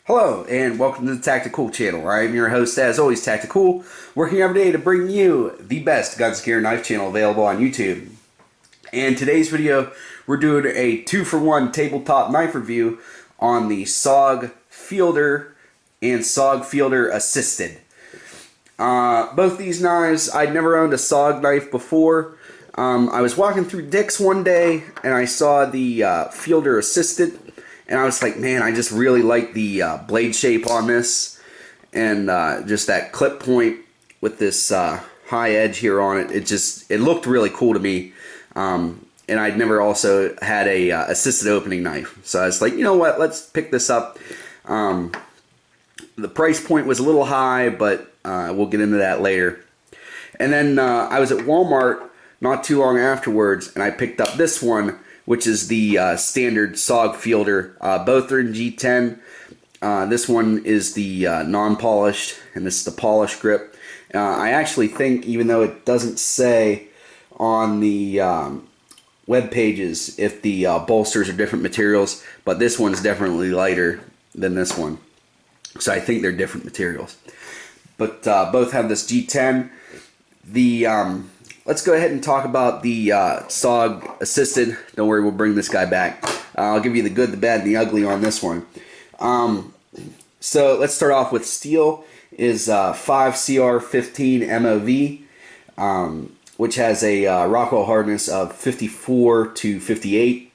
Hello and welcome to the Tactical channel. I am your host, as always, Tactical, working every day to bring you the best guns, gear, knife channel available on YouTube. And today's video, we're doing a 2-for-1 tabletop knife review on the SOG Fielder and SOG Fielder Assisted. Both these knives, I'd never owned a SOG knife before. I was walking through Dick's one day and I saw the Fielder Assisted. And I was like, man, I just really like the blade shape on this. And just that clip point with this high edge here on it. It looked really cool to me. And I'd never also had a assisted opening knife. So I was like, you know what, let's pick this up. The price point was a little high, but we'll get into that later. And then I was at Walmart not too long afterwards, and I picked up this one, which is the standard SOG Fielder. Both are in G10. This one is the non-polished, and this is the polished grip. I actually think, even though it doesn't say on the web pages if the bolsters are different materials, but this one's definitely lighter than this one. So I think they're different materials. But both have this G10. Let's go ahead and talk about the SOG Assisted. Don't worry, we'll bring this guy back. I'll give you the good, the bad, and the ugly on this one. So let's start off with steel. Is 5CR15 MOV, which has a Rockwell hardness of 54 to 58.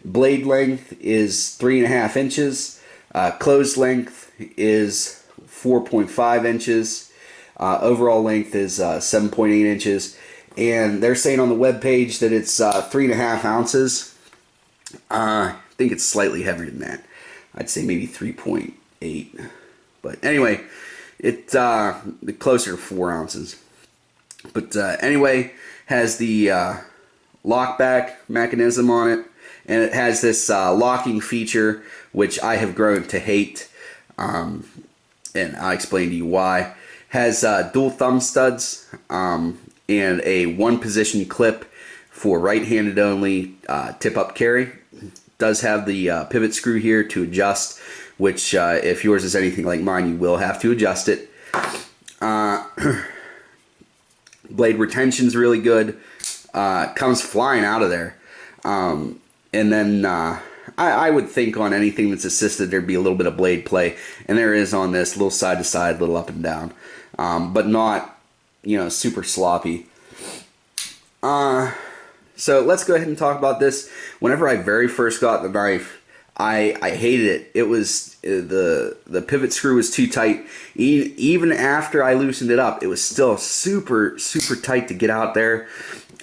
Blade length is 3.5 inches. Closed length is 4.5 inches. Overall length is 7.8 inches, and they're saying on the web page that it's 3.5 ounces. I think it's slightly heavier than that. I'd say maybe 3.8, but anyway, it's closer to 4 ounces. But anyway, has the lockback mechanism on it, and it has this locking feature, which I have grown to hate, and I'll explain to you why. Has dual thumb studs and a one-position clip for right-handed only tip-up carry. Does have the pivot screw here to adjust, which if yours is anything like mine, you will have to adjust it. Blade retention's really good. Comes flying out of there. And then I would think on anything that's assisted there'd be a little bit of blade play, and there is on this, little side to side, little up and down. But not, super sloppy. So let's go ahead and talk about this. Whenever I very first got the knife, I hated it. It was the pivot screw was too tight. Even after I loosened it up, it was still super tight to get out there,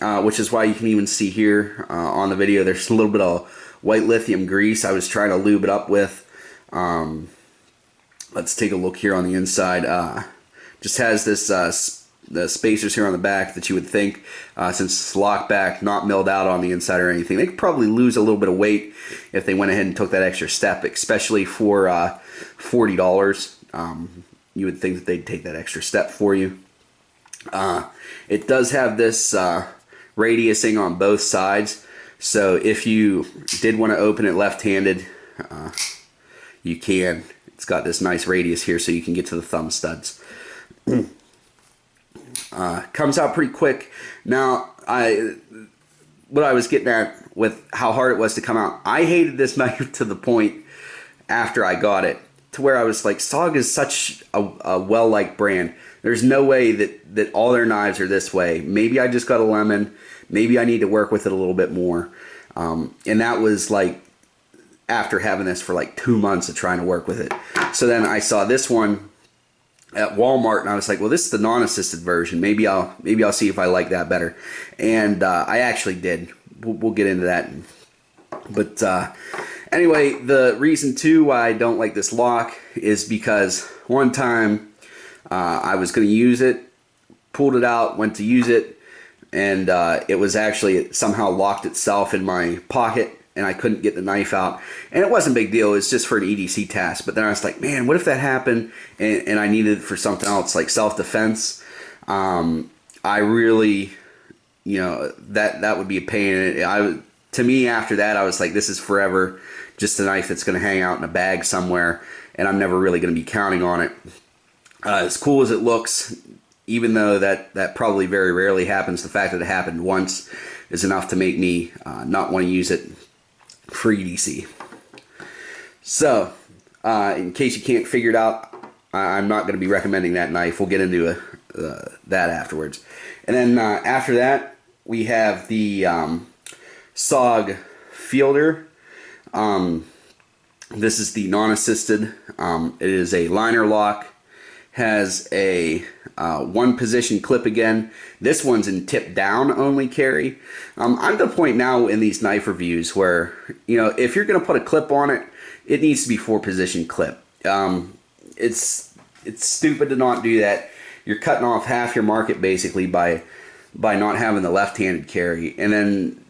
which is why you can even see here on the video there's a little bit of white lithium grease I was trying to lube it up with. Let's take a look here on the inside. Just has this the spacers here on the back that you would think, since it's locked back, not milled out on the inside or anything. They could probably lose a little bit of weight if they went ahead and took that extra step, especially for $40. You would think that they'd take that extra step for you. It does have this radiusing on both sides, so if you did want to open it left-handed, you can. It's got this nice radius here so you can get to the thumb studs. Comes out pretty quick. Now, what I was getting at with how hard it was to come out, I hated this knife to the point after I got it, to where I was like, SOG is such a well-liked brand. There's no way that all their knives are this way. Maybe I just got a lemon. Maybe I need to work with it a little bit more. And that was like after having this for like 2 months of trying to work with it. So then I saw this one at Walmart, and I was like, well, this is the non-assisted version. Maybe I'll see if I like that better. And I actually did. We'll get into that. But anyway, the reason too why I don't like this lock is because one time I was going to use it, pulled it out, went to use it, and it was actually somehow locked itself in my pocket, and I couldn't get the knife out. And it wasn't a big deal. It was just for an EDC task. But then I was like, man, what if that happened and I needed it for something else, like self-defense? I really, that would be a pain. To me, after that, I was like, this is forever just a knife that's going to hang out in a bag somewhere. and I'm never really going to be counting on it. As cool as it looks, even though that probably very rarely happens, the fact that it happened once is enough to make me not want to use it for EDC. So, in case you can't figure it out, I'm not going to be recommending that knife. We'll get into that afterwards. And then after that, we have the SOG Fielder. This is the non-assisted. It is a liner lock. Has a one position clip again. This one's in tip down only carry. I'm at the point now in these knife reviews where, you know, if you're going to put a clip on it, it needs to be 4-position clip. It's stupid to not do that. You're cutting off half your market basically by not having the left-handed carry. And then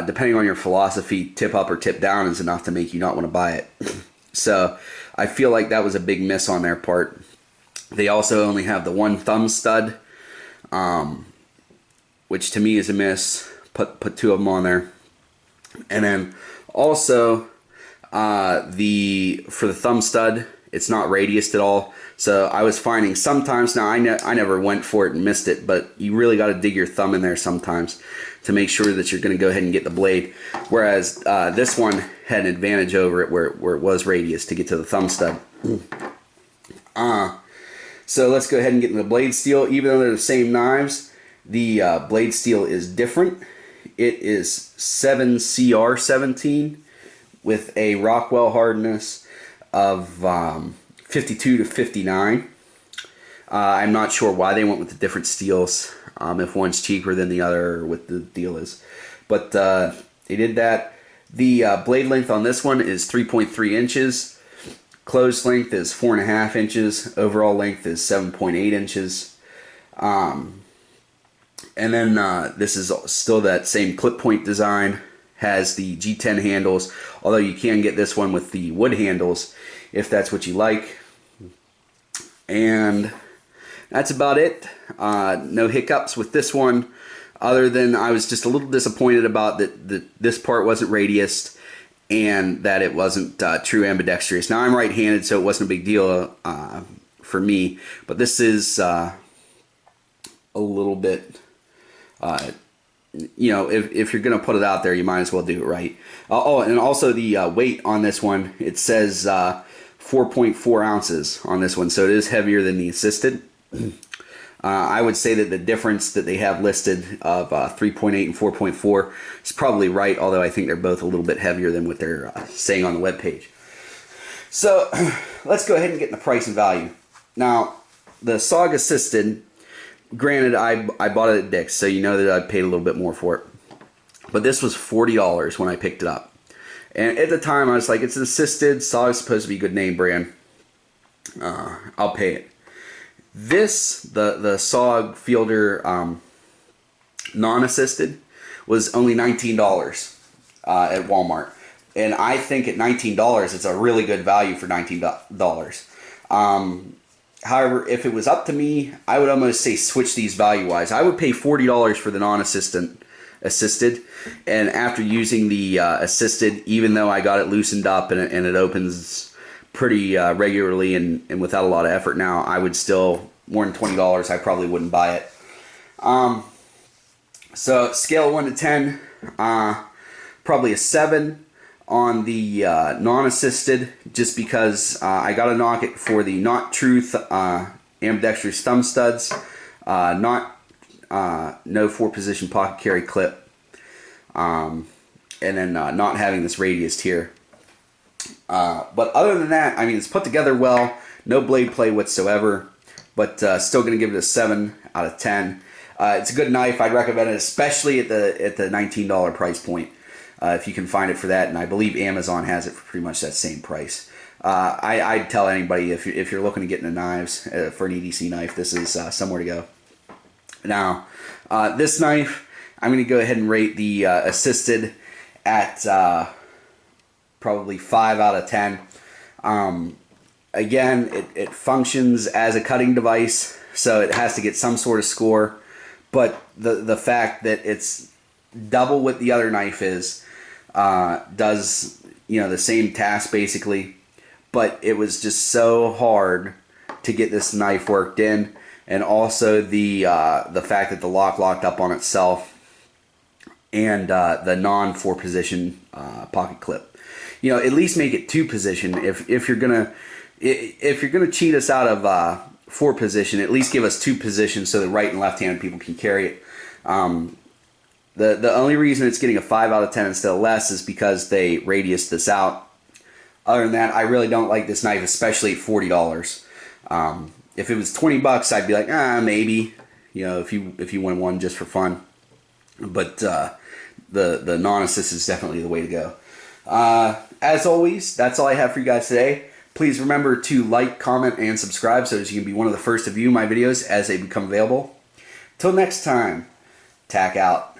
depending on your philosophy, tip up or tip down is enough to make you not want to buy it. So I feel like that was a big miss on their part. They also only have the one thumb stud, which to me is a miss. Put 2 of them on there. And then also for the thumb stud, it's not radiused at all. So I was finding sometimes, now I never went for it and missed it, but you really got to dig your thumb in there sometimes to make sure that you're going to go ahead and get the blade. Whereas this one had an advantage over it where it was radius to get to the thumb stud. So let's go ahead and get into the blade steel. Even though they're the same knives, the blade steel is different. It is 7CR17 with a Rockwell hardness of 52 to 59. I'm not sure why they went with the different steels, if one's cheaper than the other or what the deal is. But they did that. The blade length on this one is 3.3 inches. Closed length is 4.5 inches. Overall length is 7.8 inches. And then this is still that same clip point design. Has the G10 handles, although you can get this one with the wood handles if that's what you like. And that's about it. No hiccups with this one, other than I was just a little disappointed about that this part wasn't radiused and that it wasn't true ambidextrous. Now I'm right-handed, so it wasn't a big deal for me, but this is a little bit, you know, if you're going to put it out there, you might as well do it right. Oh, and also the weight on this one, it says 4.4 ounces on this one, so it is heavier than the assisted. I would say that the difference that they have listed of 3.8 and 4.4 is probably right, although I think they're both a little bit heavier than what they're saying on the webpage. So let's go ahead and get in the price and value. Now, the SOG Assisted, granted, I bought it at Dick's, so you know that I paid a little bit more for it. But this was $40 when I picked it up. And at the time, I was like, it's an assisted, SOG is supposed to be a good name brand. I'll pay it. This, the SOG Fielder non-assisted, was only $19 at Walmart. And I think at $19, it's a really good value for $19. However, if it was up to me, I would almost say switch these value-wise. I would pay $40 for the non-assisted, and after using the assisted, even though I got it loosened up and it opens pretty regularly and without a lot of effort now, I would still, more than $20, I probably wouldn't buy it. So scale 1 to 10, probably a 7 on the non-assisted, just because I got to knock it for the not true ambidextrous thumb studs, no 4-position pocket carry clip, and then not having this radius here. But other than that, I mean, it's put together well, no blade play whatsoever, but still going to give it a 7 out of 10. It's a good knife. I'd recommend it, especially at the $19 price point, if you can find it for that, and I believe Amazon has it for pretty much that same price. I'd tell anybody, if you're looking to get into knives for an EDC knife, this is somewhere to go. Now, this knife, I'm going to go ahead and rate the assisted at probably 5 out of 10. Again, it functions as a cutting device, so it has to get some sort of score, but the fact that it's double what the other knife is does, you know, the same task basically, but it was just so hard to get this knife worked in, and also the fact that the lock locked up on itself, and the non 4-position pocket clip. You know, at least make it 2-position. If you're gonna cheat us out of 4-position, at least give us 2 positions so that right and left-handed people can carry it. The only reason it's getting a 5 out of 10 instead of less is because they radiused this out. Other than that, I really don't like this knife, especially at $40. If it was $20, I'd be like, maybe. You know, if you win one just for fun. But the non-assist is definitely the way to go. As always, that's all I have for you guys today. Please remember to like, comment, and subscribe so that you can be one of the first to view my videos as they become available. Till next time, tack out.